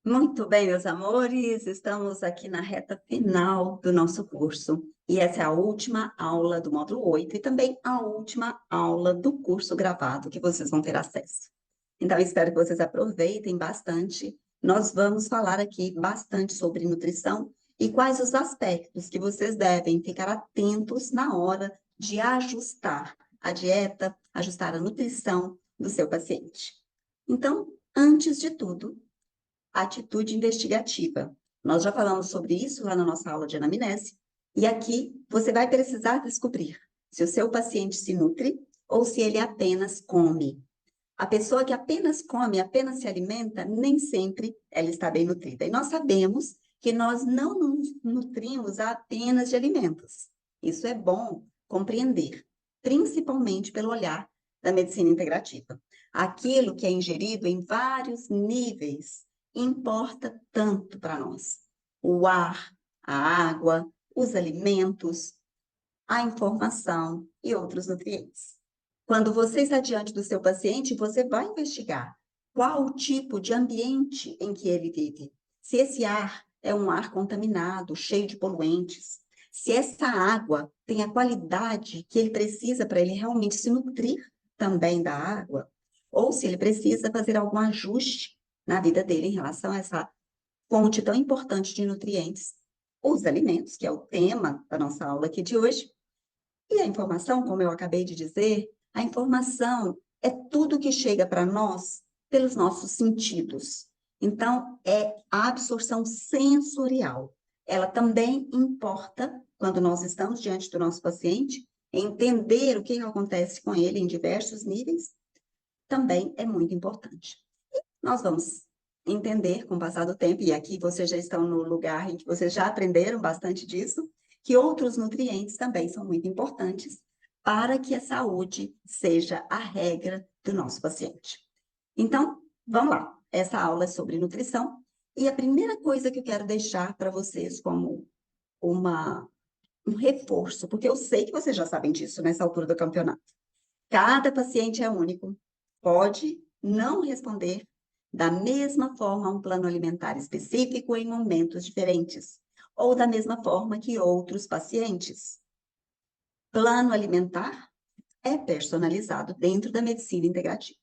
Muito bem, meus amores, estamos aqui na reta final do nosso curso. E essa é a última aula do módulo 8 e também a última aula do curso gravado que vocês vão ter acesso. Então, espero que vocês aproveitem bastante. Nós vamos falar aqui bastante sobre nutrição e quais os aspectos que vocês devem ficar atentos na hora de ajustar a dieta, ajustar a nutrição do seu paciente. Então, antes de tudo, atitude investigativa. Nós já falamos sobre isso lá na nossa aula de anamnese, e aqui você vai precisar descobrir se o seu paciente se nutre ou se ele apenas come. A pessoa que apenas come, apenas se alimenta, nem sempre ela está bem nutrida. E nós sabemos que nós não nos nutrimos apenas de alimentos. Isso é bom compreender, principalmente pelo olhar da medicina integrativa. Aquilo que é ingerido em vários níveis importa tanto para nós. O ar, a água, os alimentos, a informação e outros nutrientes. Quando você está diante do seu paciente, você vai investigar qual o tipo de ambiente em que ele vive. Se esse ar é um ar contaminado, cheio de poluentes, se essa água tem a qualidade que ele precisa para ele realmente se nutrir também da água, ou se ele precisa fazer algum ajuste na vida dele em relação a essa fonte tão importante de nutrientes, os alimentos, que é o tema da nossa aula aqui de hoje. E a informação, como eu acabei de dizer, a informação é tudo que chega para nós pelos nossos sentidos. Então, é a absorção sensorial. Ela também importa quando nós estamos diante do nosso paciente, entender o que acontece com ele em diversos níveis, também é muito importante. Nós vamos entender com o passar do tempo, e aqui vocês já estão no lugar em que vocês já aprenderam bastante disso, que outros nutrientes também são muito importantes para que a saúde seja a regra do nosso paciente. Então, vamos lá. Essa aula é sobre nutrição, e a primeira coisa que eu quero deixar para vocês como um reforço, porque eu sei que vocês já sabem disso nessa altura do campeonato. Cada paciente é único, pode não responder da mesma forma a um plano alimentar específico em momentos diferentes, ou da mesma forma que outros pacientes. Plano alimentar é personalizado dentro da medicina integrativa.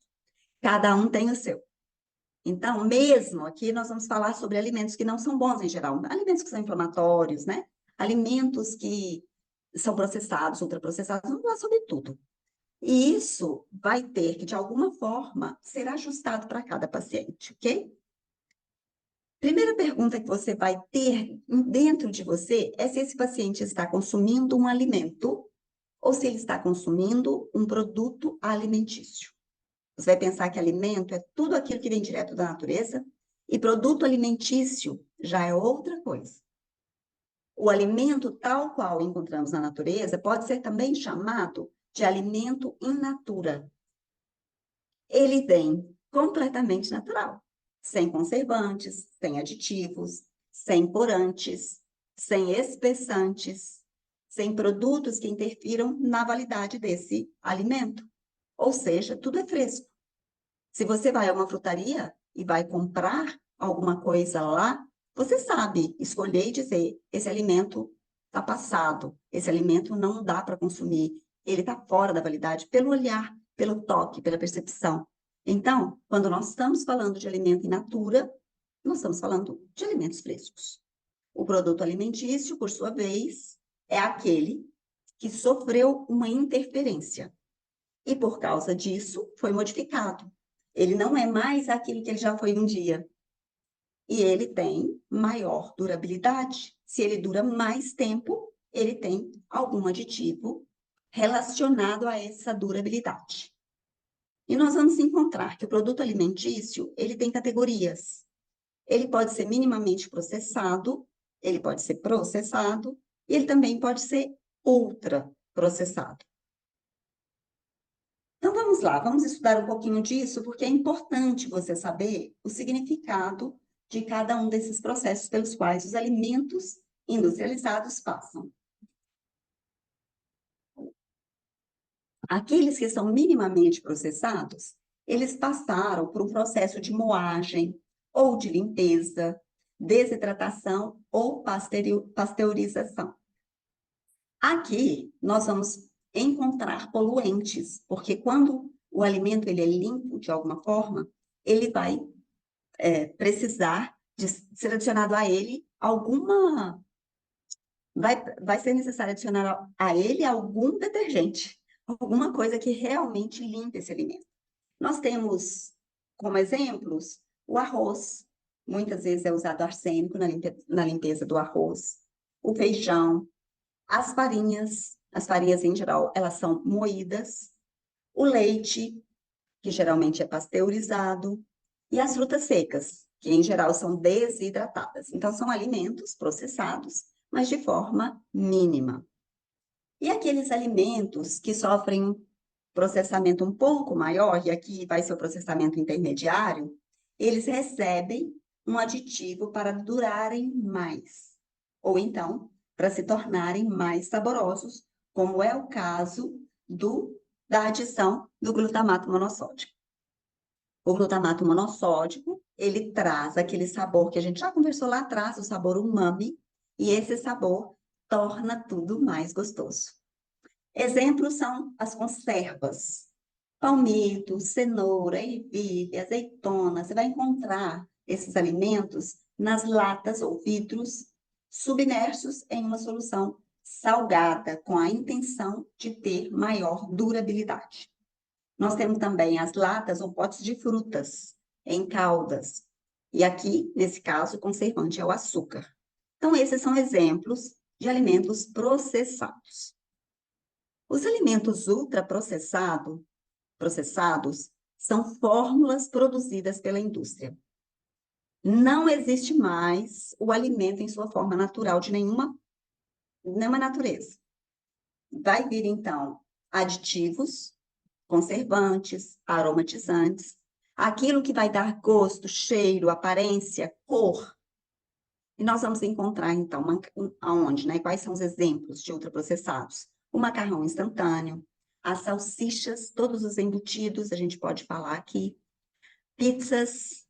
Cada um tem o seu. Então, mesmo aqui, nós vamos falar sobre alimentos que não são bons em geral, alimentos que são inflamatórios, né? Alimentos que são processados, ultraprocessados, vamos falar sobre tudo. E isso vai ter que, de alguma forma, ser ajustado para cada paciente, ok? Primeira pergunta que você vai ter dentro de você é se esse paciente está consumindo um alimento ou se ele está consumindo um produto alimentício. Você vai pensar que alimento é tudo aquilo que vem direto da natureza e produto alimentício já é outra coisa. O alimento tal qual encontramos na natureza pode ser também chamado de alimento in natura. Ele vem completamente natural, sem conservantes, sem aditivos, sem corantes, sem espessantes, sem produtos que interfiram na validade desse alimento. Ou seja, tudo é fresco. Se você vai a uma frutaria e vai comprar alguma coisa lá, você sabe escolher e dizer: esse alimento está passado, esse alimento não dá para consumir, ele está fora da validade, pelo olhar, pelo toque, pela percepção. Então, quando nós estamos falando de alimento in natura, nós estamos falando de alimentos frescos. O produto alimentício, por sua vez, é aquele que sofreu uma interferência e, por causa disso, foi modificado. Ele não é mais aquilo que ele já foi um dia. E ele tem maior durabilidade. Se ele dura mais tempo, ele tem algum aditivo relacionado a essa durabilidade. E nós vamos encontrar que o produto alimentício, ele tem categorias. Ele pode ser minimamente processado, ele pode ser processado, e ele também pode ser ultraprocessado. Então vamos lá, vamos estudar um pouquinho disso, porque é importante você saber o significado de cada um desses processos pelos quais os alimentos industrializados passam. Aqueles que são minimamente processados, eles passaram por um processo de moagem, ou de limpeza, desidratação ou pasteurização. Aqui nós vamos encontrar poluentes, porque quando o alimento ele é limpo de alguma forma, ele vai precisar de ser adicionado a ele alguma. Vai ser necessário adicionar a ele algum detergente, alguma coisa que realmente limpe esse alimento. Nós temos como exemplos o arroz, muitas vezes é usado arsênico na limpeza do arroz, o feijão, as farinhas em geral, elas são moídas, o leite, que geralmente é pasteurizado, e as frutas secas, que em geral são desidratadas. Então, são alimentos processados, mas de forma mínima. E aqueles alimentos que sofrem um processamento um pouco maior, e aqui vai ser o processamento intermediário, eles recebem um aditivo para durarem mais, ou então para se tornarem mais saborosos, como é o caso da adição do glutamato monossódico. O glutamato monossódico, ele traz aquele sabor que a gente já conversou lá atrás, o sabor umami, e esse sabor torna tudo mais gostoso. Exemplos são as conservas. Palmito, cenoura, ervilha, azeitona. Você vai encontrar esses alimentos nas latas ou vidros submersos em uma solução salgada, com a intenção de ter maior durabilidade. Nós temos também as latas ou potes de frutas em caldas. E aqui, nesse caso, o conservante é o açúcar. Então, esses são exemplos de alimentos processados. Os alimentos processados são fórmulas produzidas pela indústria. Não existe mais o alimento em sua forma natural de nenhuma natureza. Vai vir, então, aditivos, conservantes, aromatizantes, aquilo que vai dar gosto, cheiro, aparência, cor. E nós vamos encontrar, então, aonde, né? Quais são os exemplos de ultraprocessados? O macarrão instantâneo, as salsichas, todos os embutidos, a gente pode falar aqui, pizzas,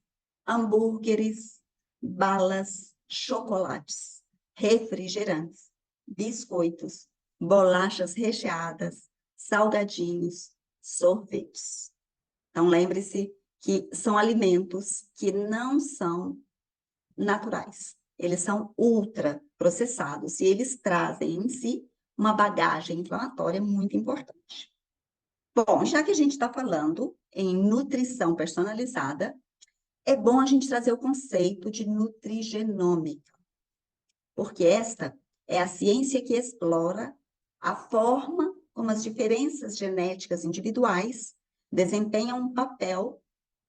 hambúrgueres, balas, chocolates, refrigerantes, biscoitos, bolachas recheadas, salgadinhos, sorvetes. Então, lembre-se que são alimentos que não são naturais. Eles são ultraprocessados e eles trazem em si uma bagagem inflamatória muito importante. Bom, já que a gente está falando em nutrição personalizada, é bom a gente trazer o conceito de nutrigenômica, porque esta é a ciência que explora a forma como as diferenças genéticas individuais desempenham um papel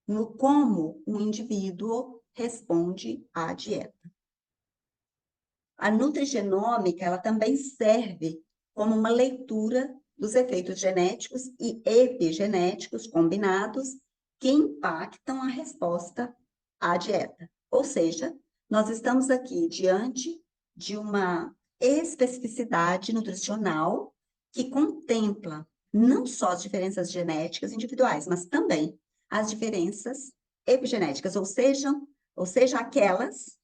no como um indivíduo responde à dieta. A nutrigenômica, ela também serve como uma leitura dos efeitos genéticos e epigenéticos combinados que impactam a resposta à dieta. Ou seja, nós estamos aqui diante de uma especificidade nutricional que contempla não só as diferenças genéticas individuais, mas também as diferenças epigenéticas, ou seja, aquelas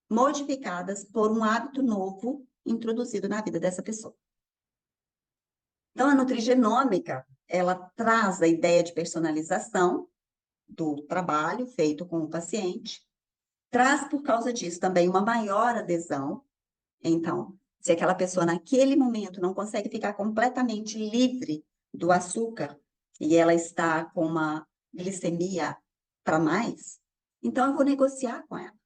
modificadas por um hábito novo introduzido na vida dessa pessoa. Então, a nutrigenômica, ela traz a ideia de personalização do trabalho feito com o paciente, traz por causa disso também uma maior adesão. Então, se aquela pessoa naquele momento não consegue ficar completamente livre do açúcar e ela está com uma glicemia para mais, então eu vou negociar com ela.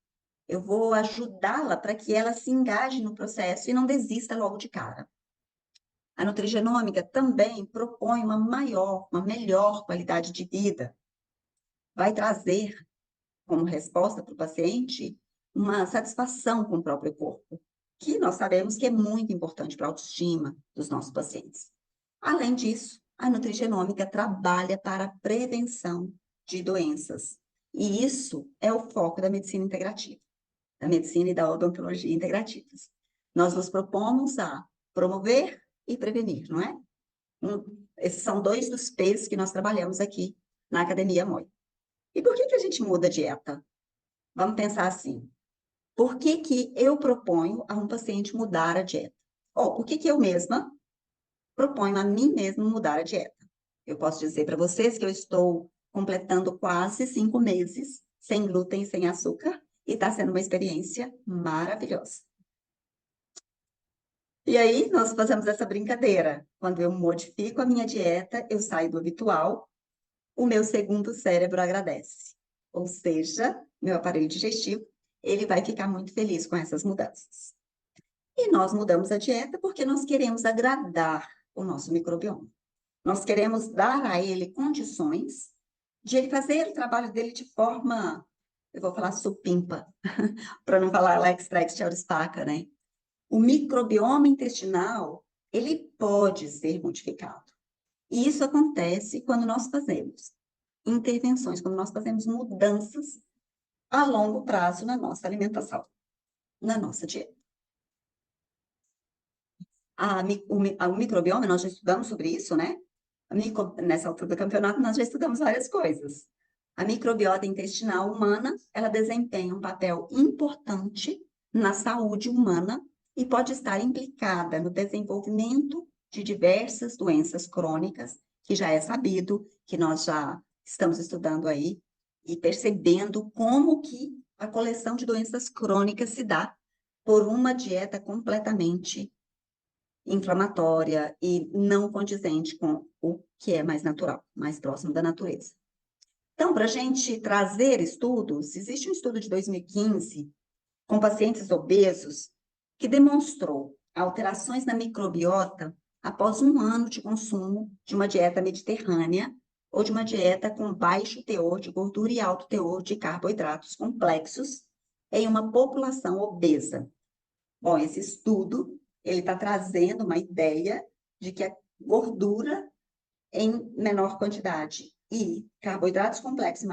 Eu vou ajudá-la para que ela se engaje no processo e não desista logo de cara. A nutrigenômica também propõe uma melhor qualidade de vida. Vai trazer como resposta para o paciente uma satisfação com o próprio corpo, que nós sabemos que é muito importante para a autoestima dos nossos pacientes. Além disso, a nutrigenômica trabalha para a prevenção de doenças. E isso é o foco da medicina integrativa, da medicina e da odontologia integrativas. Nós nos propomos a promover e prevenir, não é? Esses são dois dos P's que nós trabalhamos aqui na Academia MOI. E por que a gente muda a dieta? vamos pensar assim, por que que eu proponho a um paciente mudar a dieta? Ou por que que eu mesma proponho a mim mesma mudar a dieta? Eu posso dizer para vocês que eu estou completando quase 5 meses sem glúten e sem açúcar, e está sendo uma experiência maravilhosa. E aí, nós fazemos essa brincadeira. Quando eu modifico a minha dieta, eu saio do habitual, o meu segundo cérebro agradece. Ou seja, meu aparelho digestivo, ele vai ficar muito feliz com essas mudanças. E nós mudamos a dieta porque nós queremos agradar o nosso microbioma. Nós queremos dar a ele condições de ele fazer o trabalho dele de forma, eu vou falar supimpa, para não falar lex trex spaca, né? O microbioma intestinal, ele pode ser modificado. E isso acontece quando nós fazemos intervenções, quando nós fazemos mudanças a longo prazo na nossa alimentação, na nossa dieta. O microbioma, nós já estudamos sobre isso, né? Nessa altura do campeonato, nós já estudamos várias coisas. A microbiota intestinal humana, ela desempenha um papel importante na saúde humana e pode estar implicada no desenvolvimento de diversas doenças crônicas, que já é sabido, que nós já estamos estudando aí e percebendo como que a coleção de doenças crônicas se dá por uma dieta completamente inflamatória e não condizente com o que é mais natural, mais próximo da natureza. Então, para a gente trazer estudos, existe um estudo de 2015 com pacientes obesos que demonstrou alterações na microbiota após 1 ano de consumo de uma dieta mediterrânea ou de uma dieta com baixo teor de gordura e alto teor de carboidratos complexos em uma população obesa. Bom, esse estudo, ele está trazendo uma ideia de que a gordura em menor quantidade e carboidratos complexos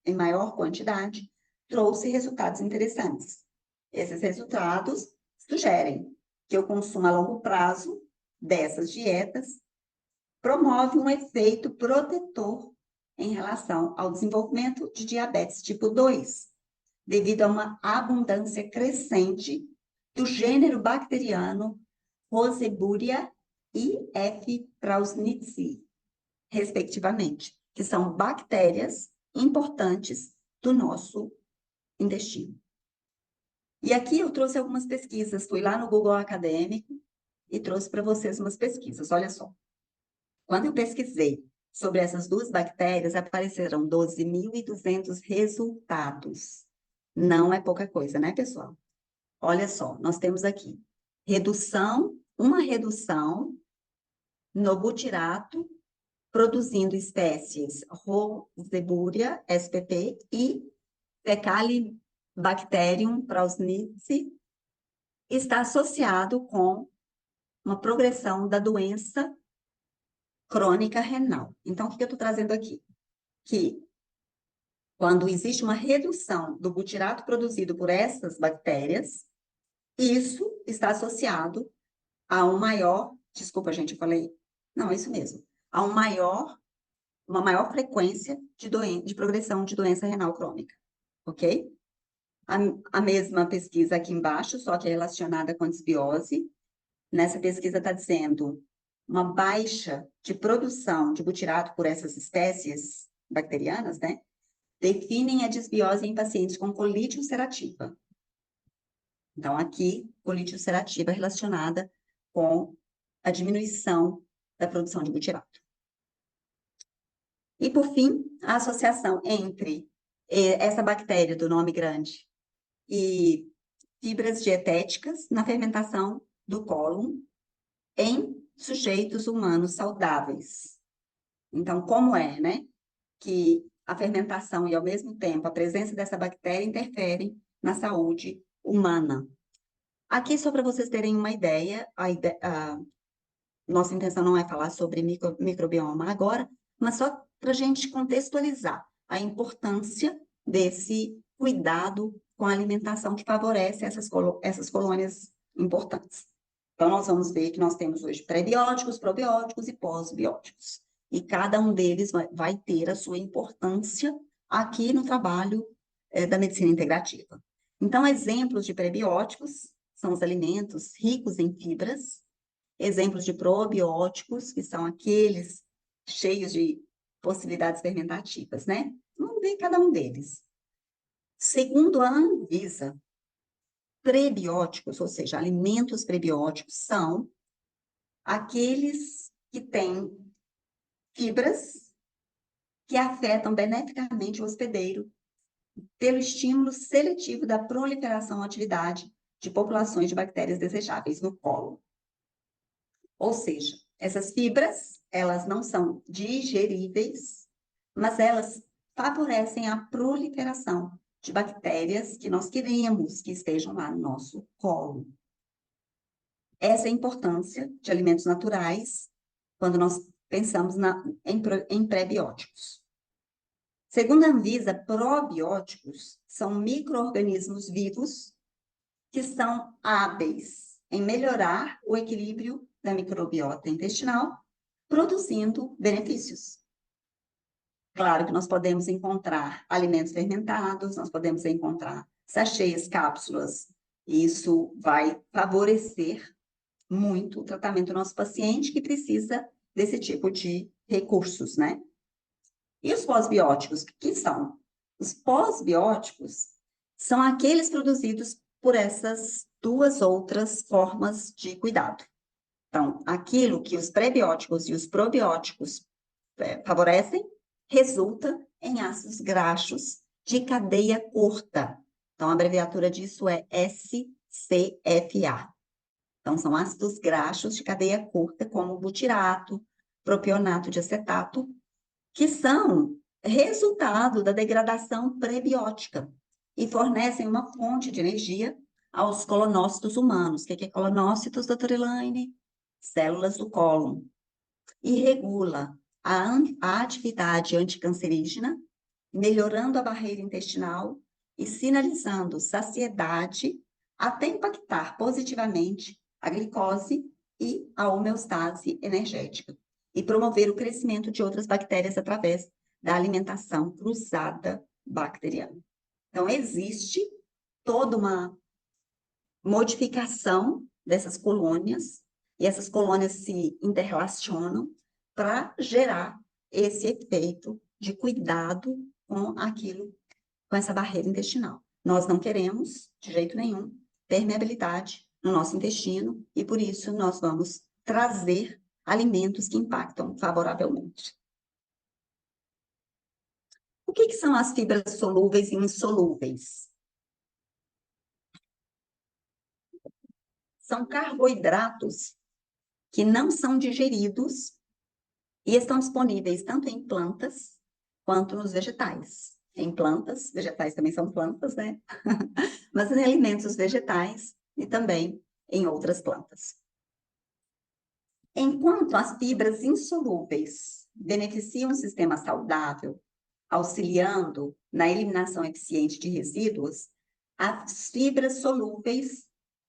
em maior quantidade trouxe resultados interessantes. Esses resultados sugerem que o consumo a longo prazo dessas dietas promove um efeito protetor em relação ao desenvolvimento de diabetes tipo 2, devido a uma abundância crescente do gênero bacteriano Roseburia e F. prausnitzii, respectivamente, que são bactérias importantes do nosso intestino. E aqui eu trouxe algumas pesquisas, fui lá no Google Acadêmico e trouxe para vocês umas pesquisas, olha só. Quando eu pesquisei sobre essas duas bactérias, apareceram 12.200 resultados. Não é pouca coisa, né, pessoal? Olha só, nós temos aqui uma redução no butirato, produzindo espécies Roseburia spp e Fecalibacterium prausnitzii, está associado com uma progressão da doença crônica renal. Então, o que eu estou trazendo aqui? Que quando existe uma redução do butirato produzido por essas bactérias, isso está associado a um maior, desculpa, gente, eu falei, não, é isso mesmo, a uma maior frequência de progressão de doença renal crônica, ok? A mesma pesquisa aqui embaixo, só que é relacionada com a desbiose. Nessa pesquisa está dizendo uma baixa de produção de butirato por essas espécies bacterianas, né? Definem a desbiose em pacientes com colite ulcerativa. Então, aqui, colite ulcerativa relacionada com a diminuição da produção de butirato. E, por fim, a associação entre essa bactéria do nome grande e fibras dietéticas na fermentação do cólon em sujeitos humanos saudáveis. Então, como é, né, que a fermentação e, ao mesmo tempo, a presença dessa bactéria interferem na saúde humana? Aqui, só para vocês terem uma ideia, a nossa intenção não é falar sobre microbioma agora, mas só para a gente contextualizar a importância desse cuidado com a alimentação que favorece essas colônias importantes. Então, nós vamos ver que nós temos hoje prebióticos, probióticos e pós-bióticos. E cada um deles vai ter a sua importância aqui no trabalho da medicina integrativa. Então, exemplos de prebióticos são os alimentos ricos em fibras, exemplos de probióticos, que são aqueles cheios de possibilidades fermentativas, né? Vamos ver cada um deles. Segundo a Anvisa, prebióticos, ou seja, alimentos prebióticos, são aqueles que têm fibras que afetam beneficamente o hospedeiro pelo estímulo seletivo da proliferação e atividade de populações de bactérias desejáveis no colo. Ou seja, essas fibras, elas não são digeríveis, mas elas favorecem a proliferação de bactérias que nós queremos que estejam lá no nosso colo. Essa é a importância de alimentos naturais quando nós pensamos em pré-bióticos. Segundo a Anvisa, probióticos são micro-organismos vivos que são hábeis em melhorar o equilíbrio da microbiota intestinal, produzindo benefícios. Claro que nós podemos encontrar alimentos fermentados, nós podemos encontrar sachês, cápsulas, e isso vai favorecer muito o tratamento do nosso paciente que precisa desse tipo de recursos, né? E os pós-bióticos, o que são? Os pós-bióticos são aqueles produzidos por essas duas outras formas de cuidado. Então, aquilo que os prebióticos e os probióticos favorecem, resulta em ácidos graxos de cadeia curta. Então, a abreviatura disso é SCFA. Então, são ácidos graxos de cadeia curta, como butirato, propionato de acetato, que são resultado da degradação prebiótica e fornecem uma fonte de energia aos colonócitos humanos. O que é colonócitos, doutora Elaine? Células do cólon. E regula a atividade anticancerígena, melhorando a barreira intestinal e sinalizando saciedade, até impactar positivamente a glicose e a homeostase energética, e promover o crescimento de outras bactérias através da alimentação cruzada bacteriana. Então, existe toda uma modificação dessas colônias, e essas colônias se interrelacionam para gerar esse efeito de cuidado com aquilo, com essa barreira intestinal. Nós não queremos, de jeito nenhum, permeabilidade no nosso intestino, e por isso nós vamos trazer alimentos que impactam favoravelmente. O que são as fibras solúveis e insolúveis? São carboidratos que não são digeridos e estão disponíveis tanto em plantas quanto nos vegetais. Em plantas, vegetais também são plantas, né? Mas em alimentos vegetais e também em outras plantas. Enquanto as fibras insolúveis beneficiam o sistema saudável, auxiliando na eliminação eficiente de resíduos, as fibras solúveis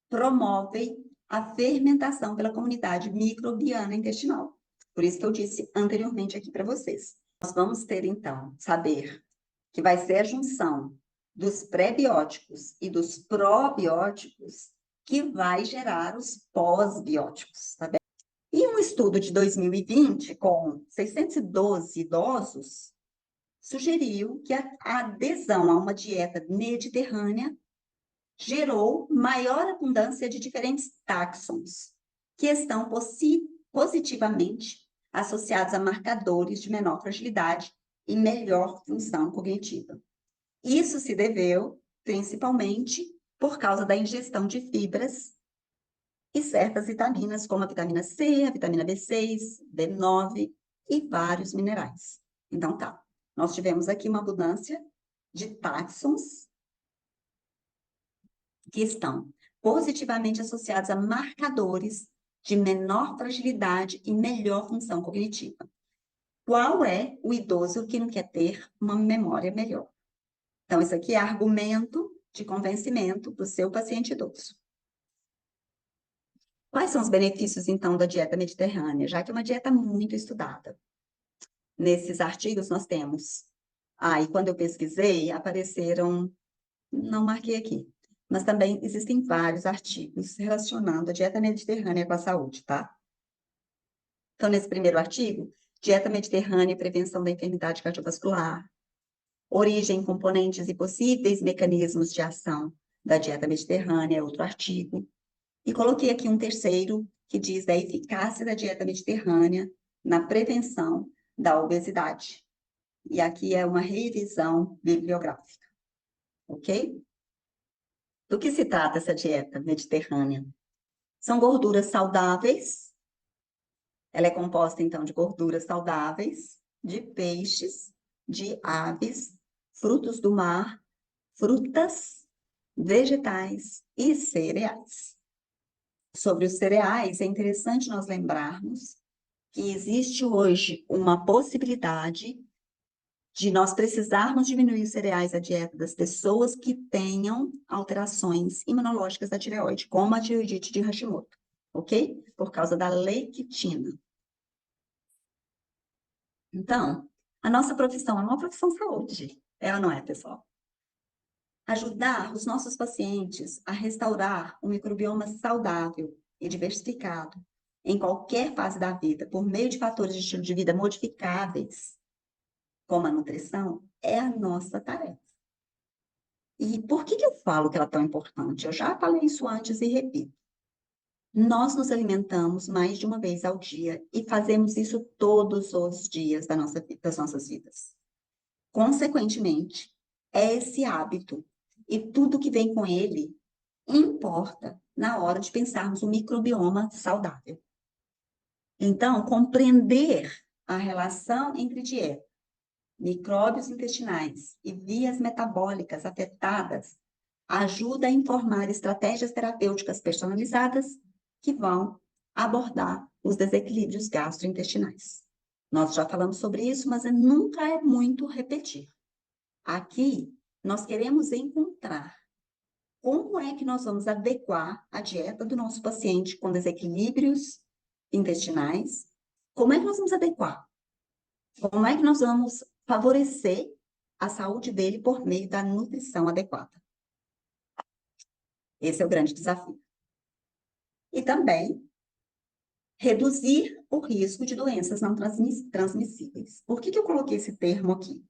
promovem a fermentação pela comunidade microbiana intestinal. Por isso que eu disse anteriormente aqui para vocês. Nós vamos ter, então, saber que vai ser a junção dos pré-bióticos e dos probióticos que vai gerar os pós-bióticos, tá bem? E um estudo de 2020 com 612 idosos sugeriu que a adesão a uma dieta mediterrânea gerou maior abundância de diferentes táxons, que estão positivamente associados a marcadores de menor fragilidade e melhor função cognitiva. Isso se deveu, principalmente, por causa da ingestão de fibras e certas vitaminas, como a vitamina C, a vitamina B6, B9 e vários minerais. Então, tá. Nós tivemos aqui uma abundância de táxons que estão positivamente associados a marcadores de menor fragilidade e melhor função cognitiva. Qual é o idoso que não quer ter uma memória melhor? Então, isso aqui é argumento de convencimento para o seu paciente idoso. Quais são os benefícios, então, da dieta mediterrânea? Já que é uma dieta muito estudada. Nesses artigos, nós temos Ah, e quando eu pesquisei, apareceram, não marquei aqui, mas também existem vários artigos relacionando a dieta mediterrânea com a saúde, tá? Então, nesse primeiro artigo, dieta mediterrânea e prevenção da enfermidade cardiovascular, origem, componentes e possíveis mecanismos de ação da dieta mediterrânea, é outro artigo. E coloquei aqui um terceiro, que diz da eficácia da dieta mediterrânea na prevenção da obesidade. E aqui é uma revisão bibliográfica, ok? Do que se trata essa dieta mediterrânea? São gorduras saudáveis, ela é composta, então, de gorduras saudáveis, de peixes, de aves, frutos do mar, frutas, vegetais e cereais. Sobre os cereais, é interessante nós lembrarmos que existe hoje uma possibilidade de nós precisarmos diminuir os cereais da dieta das pessoas que tenham alterações imunológicas da tireoide, como a tireoidite de Hashimoto, ok? Por causa da lectina. Então, a nossa profissão é uma profissão saúde, é ou não é, pessoal? Ajudar os nossos pacientes a restaurar um microbioma saudável e diversificado em qualquer fase da vida, por meio de fatores de estilo de vida modificáveis, como a nutrição, é a nossa tarefa. E por que eu falo que ela é tão importante? Eu já falei isso antes e repito. Nós nos alimentamos mais de uma vez ao dia e fazemos isso todos os dias das nossas vidas. Consequentemente, é esse hábito e tudo que vem com ele importa na hora de pensarmos um microbioma saudável. Então, compreender a relação entre dieta, micróbios intestinais e vias metabólicas afetadas ajuda a informar estratégias terapêuticas personalizadas que vão abordar os desequilíbrios gastrointestinais. Nós já falamos sobre isso, mas nunca é muito repetir. Aqui, nós queremos encontrar como é que nós vamos adequar a dieta do nosso paciente com desequilíbrios intestinais, como é que nós vamos adequar? Como é que nós vamos favorecer a saúde dele por meio da nutrição adequada? Esse é o grande desafio. E também reduzir o risco de doenças não transmissíveis. Por que eu coloquei esse termo aqui?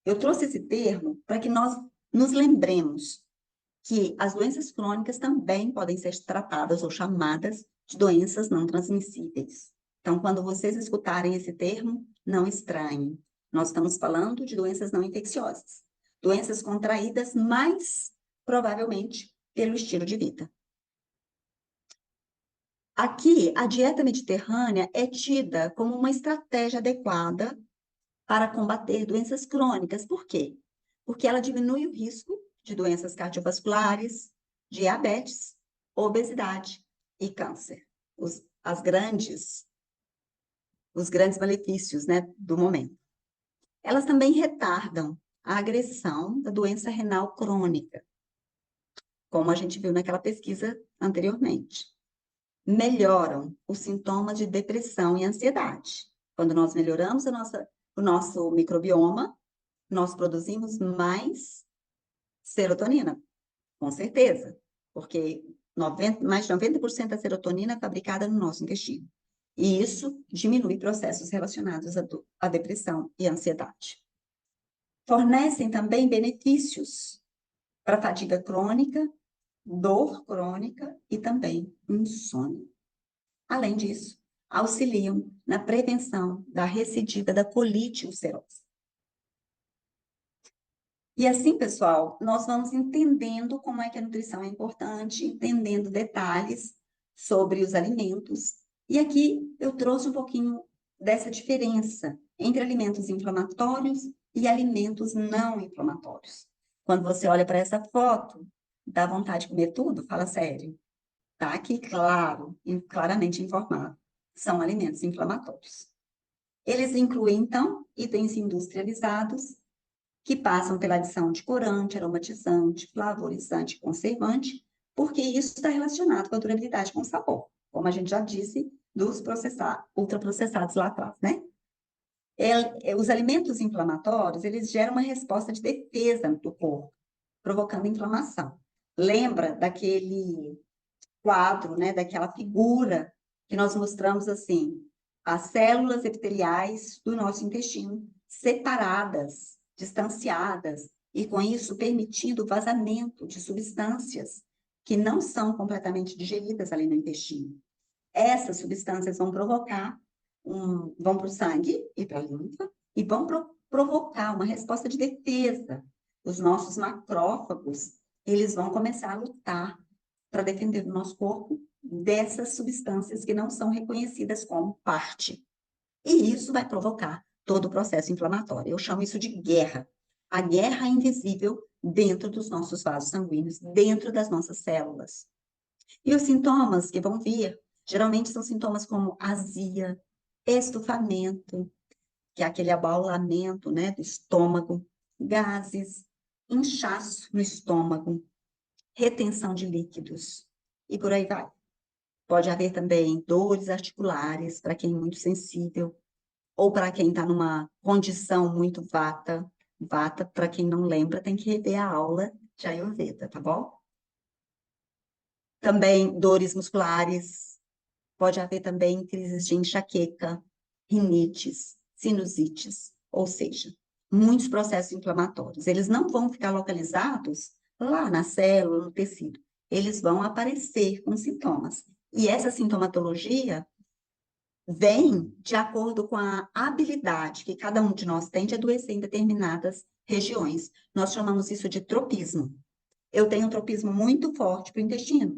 Eu trouxe esse termo para que nós nos lembremos que as doenças crônicas também podem ser tratadas ou chamadas de doenças não transmissíveis. Então, quando vocês escutarem esse termo, não estranhem. Nós estamos falando de doenças não infecciosas, doenças contraídas, mais provavelmente pelo estilo de vida. Aqui, a dieta mediterrânea é tida como uma estratégia adequada para combater doenças crônicas. Por quê? Porque ela diminui o risco de doenças cardiovasculares, diabetes, obesidade e câncer. Os grandes malefícios, né, do momento. Elas também retardam a agressão da doença renal crônica, como a gente viu naquela pesquisa anteriormente. Melhoram os sintomas de depressão e ansiedade. Quando nós melhoramos o nosso microbioma, nós produzimos mais serotonina, com certeza, porque mais de 90% da serotonina é fabricada no nosso intestino. E isso diminui processos relacionados à depressão e ansiedade. Fornecem também benefícios para fadiga crônica, dor crônica e também insônia. Além disso, auxiliam na prevenção da recidiva da colite ulcerosa. E assim, pessoal, nós vamos entendendo como é que a nutrição é importante, entendendo detalhes sobre os alimentos. E aqui eu trouxe um pouquinho dessa diferença entre alimentos inflamatórios e alimentos não inflamatórios. Quando você olha para essa foto, dá vontade de comer tudo? Fala sério. Tá aqui claro, claramente informado. São alimentos inflamatórios. Eles incluem, então, itens industrializados que passam pela adição de corante, aromatizante, flavorizante, conservante, porque isso está relacionado com a durabilidade com o sabor, como a gente já disse dos ultraprocessados lá atrás, né? Os alimentos inflamatórios, eles geram uma resposta de defesa do corpo, provocando inflamação. Lembra daquele quadro, né, daquela figura que nós mostramos assim, as células epiteliais do nosso intestino separadas, distanciadas, e com isso permitindo o vazamento de substâncias que não são completamente digeridas ali no intestino. Essas substâncias vão provocar, vão para o sangue e para a linfa, e vão provocar uma resposta de defesa. Os nossos macrófagos, eles vão começar a lutar para defender o nosso corpo dessas substâncias que não são reconhecidas como parte. E isso vai provocar todo o processo inflamatório. Eu chamo isso de guerra. A guerra invisível dentro dos nossos vasos sanguíneos, dentro das nossas células. E os sintomas que vão vir, geralmente são sintomas como azia, estufamento, que é aquele abaulamento, né, do estômago, gases, inchaço no estômago, retenção de líquidos, e por aí vai. Pode haver também dores articulares, para quem é muito sensível, ou para quem está numa condição muito vata. Vata, para quem não lembra, tem que rever a aula de Ayurveda, tá bom? Também dores musculares, pode haver também crises de enxaqueca, rinites, sinusites, ou seja, muitos processos inflamatórios. Eles não vão ficar localizados lá na célula, no tecido. Eles vão aparecer com sintomas. E essa sintomatologia vem de acordo com a habilidade que cada um de nós tem de adoecer em determinadas regiões. Nós chamamos isso de tropismo. Eu tenho um tropismo muito forte para o intestino.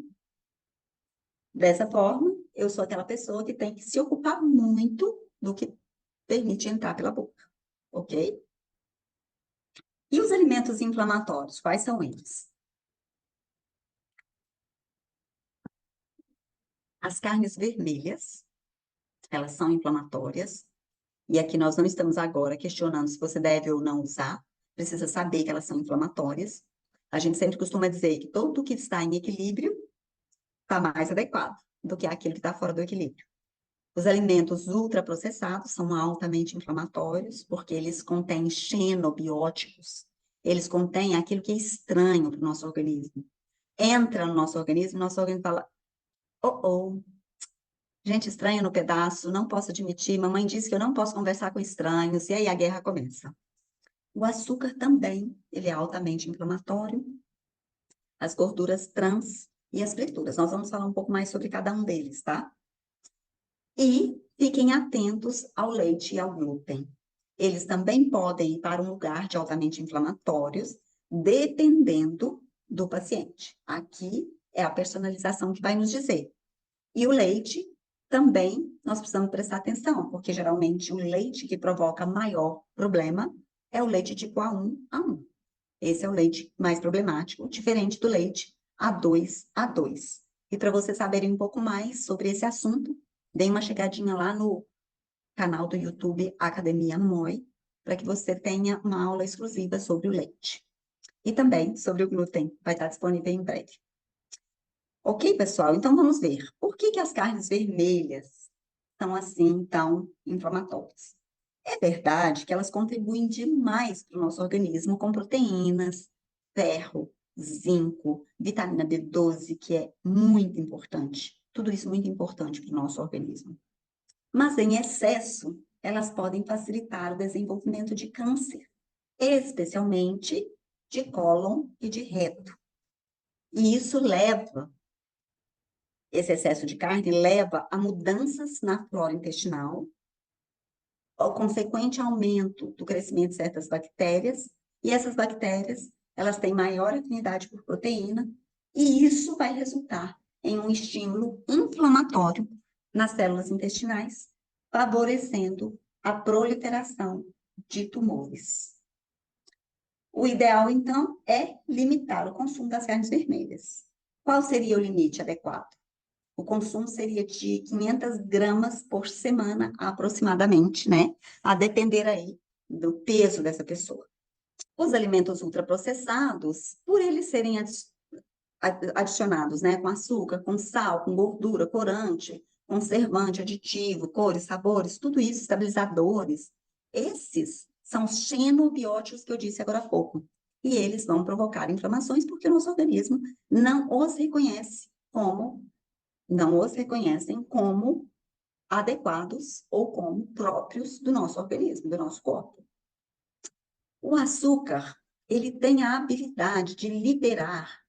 Dessa forma, eu sou aquela pessoa que tem que se ocupar muito do que permite entrar pela boca, ok? E os alimentos inflamatórios, quais são eles? As carnes vermelhas, elas são inflamatórias, e aqui nós não estamos agora questionando se você deve ou não usar, precisa saber que elas são inflamatórias. A gente sempre costuma dizer que tudo que está em equilíbrio está mais adequado do que aquilo que está fora do equilíbrio. Os alimentos ultraprocessados são altamente inflamatórios, porque eles contêm xenobióticos, eles contêm aquilo que é estranho para o nosso organismo. Entra no nosso organismo fala, oh, gente estranha no pedaço, não posso admitir, mamãe disse que eu não posso conversar com estranhos, e aí a guerra começa. O açúcar também, ele é altamente inflamatório, as gorduras trans e as frituras. Nós vamos falar um pouco mais sobre cada um deles, tá? E fiquem atentos ao leite e ao glúten. Eles também podem ir para um lugar de altamente inflamatórios, dependendo do paciente. Aqui é a personalização que vai nos dizer. E o leite também nós precisamos prestar atenção, porque geralmente o leite que provoca maior problema é o leite tipo A1. Esse é o leite mais problemático, diferente do leite A2. E para vocês saberem um pouco mais sobre esse assunto, deem uma chegadinha lá no canal do YouTube Academia Moi, para que você tenha uma aula exclusiva sobre o leite. E também sobre o glúten, vai estar disponível em breve. Ok, pessoal? Então vamos ver. Por que as carnes vermelhas são assim tão inflamatórias? É verdade que elas contribuem demais para o nosso organismo com proteínas, ferro, zinco, vitamina B12, que é muito importante. Tudo isso muito importante para o nosso organismo. Mas em excesso, elas podem facilitar o desenvolvimento de câncer, especialmente de cólon e de reto. E isso esse excesso de carne leva a mudanças na flora intestinal, ao consequente aumento do crescimento de certas bactérias, e essas bactérias, elas têm maior afinidade por proteína, e isso vai resultar em um estímulo inflamatório nas células intestinais, favorecendo a proliferação de tumores. O ideal, então, é limitar o consumo das carnes vermelhas. Qual seria o limite adequado? O consumo seria de 500 gramas por semana, aproximadamente, né? A depender aí do peso dessa pessoa. Os alimentos ultraprocessados, por eles serem adicionados, né? Com açúcar, com sal, com gordura, corante, conservante, aditivo, cores, sabores, tudo isso, estabilizadores, Esses são os xenobióticos que eu disse agora há pouco. E eles vão provocar inflamações porque o nosso organismo não os reconhece não os reconhecem como adequados ou como próprios do nosso organismo, do nosso corpo. O açúcar, ele tem a habilidade de liberar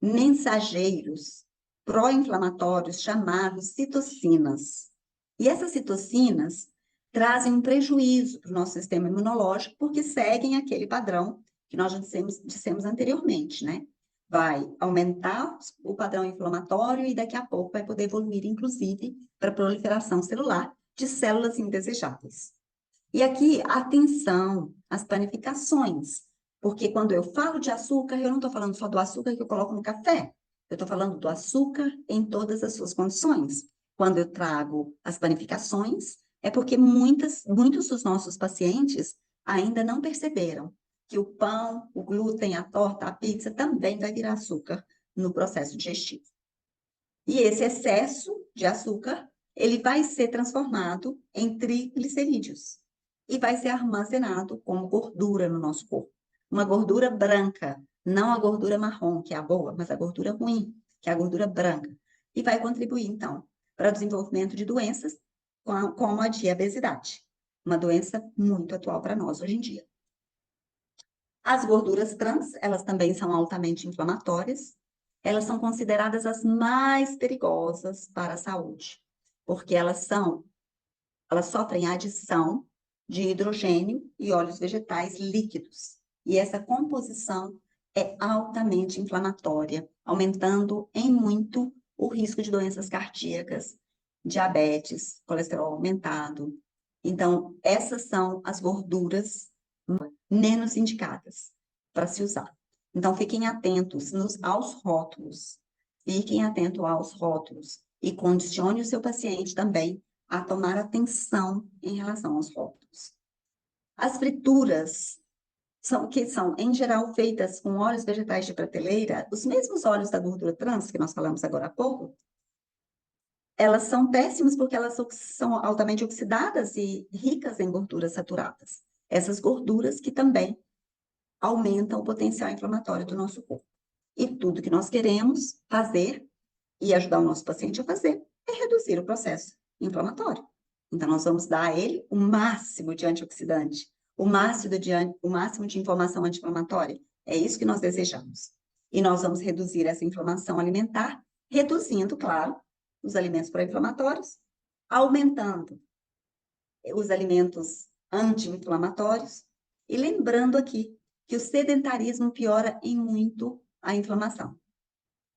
mensageiros pró-inflamatórios chamados citocinas. E essas citocinas trazem um prejuízo para o nosso sistema imunológico porque seguem aquele padrão que nós já dissemos anteriormente, né? Vai aumentar o padrão inflamatório e daqui a pouco vai poder evoluir, inclusive, para a proliferação celular de células indesejáveis. E aqui, atenção às panificações, porque quando eu falo de açúcar, eu não estou falando só do açúcar que eu coloco no café, eu estou falando do açúcar em todas as suas condições. Quando eu trago as panificações, é porque muitos dos nossos pacientes ainda não perceberam que o pão, o glúten, a torta, a pizza também vai virar açúcar no processo digestivo. E esse excesso de açúcar, ele vai ser transformado em triglicerídeos e vai ser armazenado como gordura no nosso corpo. Uma gordura branca, não a gordura marrom, que é a boa, mas a gordura ruim, que é a gordura branca. E vai contribuir, então, para o desenvolvimento de doenças como a diabesidade, uma doença muito atual para nós hoje em dia. As gorduras trans, elas também são altamente inflamatórias. Elas são consideradas as mais perigosas para a saúde, porque elas sofrem adição de hidrogênio e óleos vegetais líquidos. E essa composição é altamente inflamatória, aumentando em muito o risco de doenças cardíacas, diabetes, colesterol aumentado. Então, essas são as gorduras menos indicadas para se usar. Então, fiquem atentos aos rótulos. Fiquem atentos aos rótulos e condicione o seu paciente também a tomar atenção em relação aos rótulos. As frituras são, em geral, feitas com óleos vegetais de prateleira, os mesmos óleos da gordura trans, que nós falamos agora há pouco, elas são péssimas porque elas são altamente oxidadas e ricas em gorduras saturadas. Essas gorduras que também aumentam o potencial inflamatório do nosso corpo. E tudo que nós queremos fazer e ajudar o nosso paciente a fazer é reduzir o processo inflamatório. Então, nós vamos dar a ele o máximo de antioxidante, o máximo de informação anti-inflamatória. É isso que nós desejamos. E nós vamos reduzir essa inflamação alimentar, reduzindo, claro, os alimentos pró-inflamatórios, aumentando os alimentos anti-inflamatórios, e lembrando aqui que o sedentarismo piora em muito a inflamação.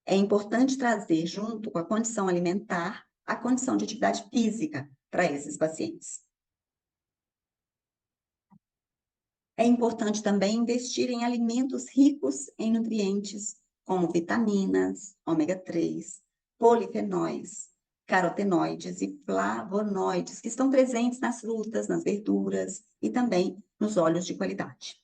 É importante trazer, junto com a condição alimentar, a condição de atividade física para esses pacientes. É importante também investir em alimentos ricos em nutrientes, como vitaminas, ômega 3, polifenóis, carotenoides e flavonoides, que estão presentes nas frutas, nas verduras e também nos óleos de qualidade.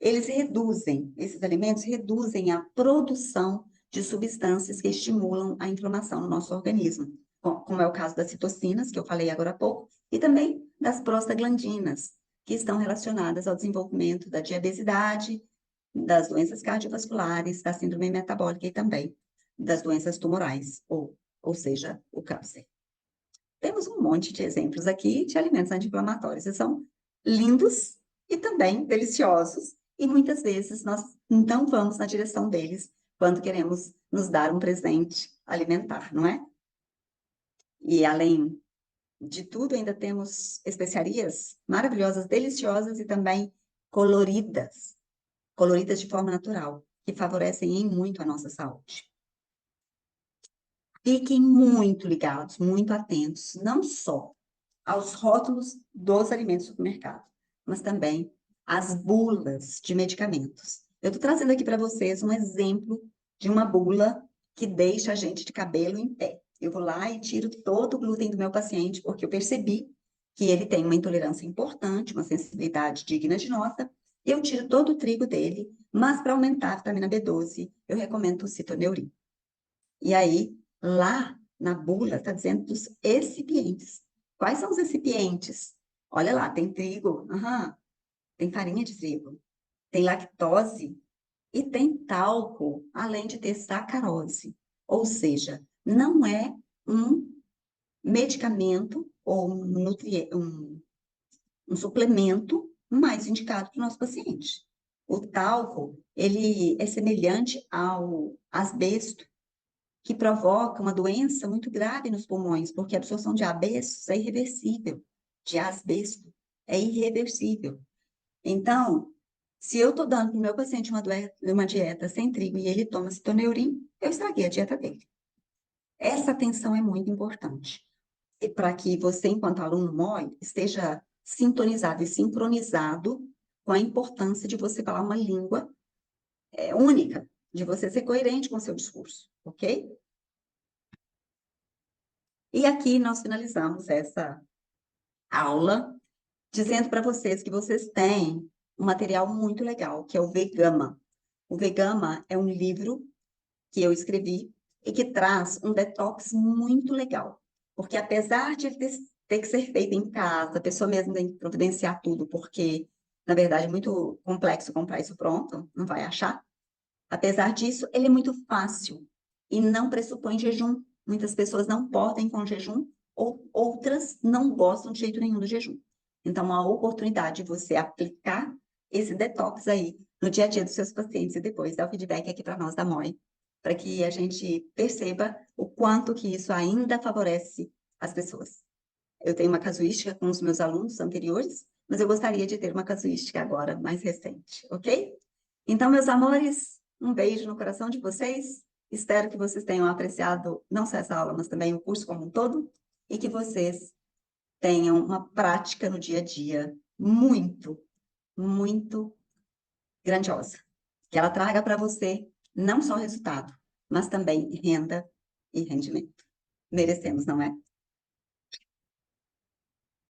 Esses alimentos reduzem a produção de substâncias que estimulam a inflamação no nosso organismo, como é o caso das citocinas, que eu falei agora há pouco, e também das prostaglandinas, que estão relacionadas ao desenvolvimento da diabesidade, das doenças cardiovasculares, da síndrome metabólica e também das doenças tumorais, ou seja, o câncer. Temos um monte de exemplos aqui de alimentos anti-inflamatórios, e são lindos e também deliciosos, e muitas vezes nós não vamos na direção deles quando queremos nos dar um presente alimentar, não é? E além de tudo, ainda temos especiarias maravilhosas, deliciosas e também coloridas de forma natural, que favorecem em muito a nossa saúde. Fiquem muito ligados, muito atentos, não só aos rótulos dos alimentos do supermercado, mas também às bulas de medicamentos. Eu estou trazendo aqui para vocês um exemplo de uma bula que deixa a gente de cabelo em pé. Eu vou lá e tiro todo o glúten do meu paciente, porque eu percebi que ele tem uma intolerância importante, uma sensibilidade digna de nota. Eu tiro todo o trigo dele, mas para aumentar a vitamina B12, eu recomendo o citoneurin. E aí, lá na bula, está dizendo dos recipientes. Quais são os recipientes Olha lá, tem trigo, aham, tem farinha de trigo, tem lactose e tem talco, além de ter sacarose. Ou seja, não é um medicamento ou um suplemento mais indicado para o nosso paciente. O talco, ele é semelhante ao asbesto, que provoca uma doença muito grave nos pulmões, porque a absorção de asbestos é irreversível, de asbesto é irreversível. Então, se eu estou dando para o meu paciente uma dieta sem trigo e ele toma citoneurim, eu estraguei a dieta dele. Essa atenção é muito importante. E para que você, enquanto aluno MOI, esteja sintonizado e sincronizado com a importância de você falar uma língua única, de você ser coerente com o seu discurso, ok? E aqui nós finalizamos essa aula dizendo para vocês que vocês têm um material muito legal, que é o Vegama. O Vegama é um livro que eu escrevi e que traz um detox muito legal. Porque apesar de ele ter que ser feito em casa, a pessoa mesmo tem que providenciar tudo, porque, na verdade, é muito complexo comprar isso pronto, não vai achar. Apesar disso, ele é muito fácil e não pressupõe jejum. Muitas pessoas não podem com jejum, ou outras não gostam de jeito nenhum do jejum. Então, a oportunidade de você aplicar esse detox aí no dia a dia dos seus pacientes e depois dar o feedback aqui para nós da MOI, para que a gente perceba o quanto que isso ainda favorece as pessoas. Eu tenho uma casuística com os meus alunos anteriores, mas eu gostaria de ter uma casuística agora, mais recente, ok? Então, meus amores, um beijo no coração de vocês. Espero que vocês tenham apreciado não só essa aula, mas também o curso como um todo, e que vocês tenham uma prática no dia a dia muito, muito grandiosa. Que ela traga para você não só resultado, mas também renda e rendimento. Merecemos, não é?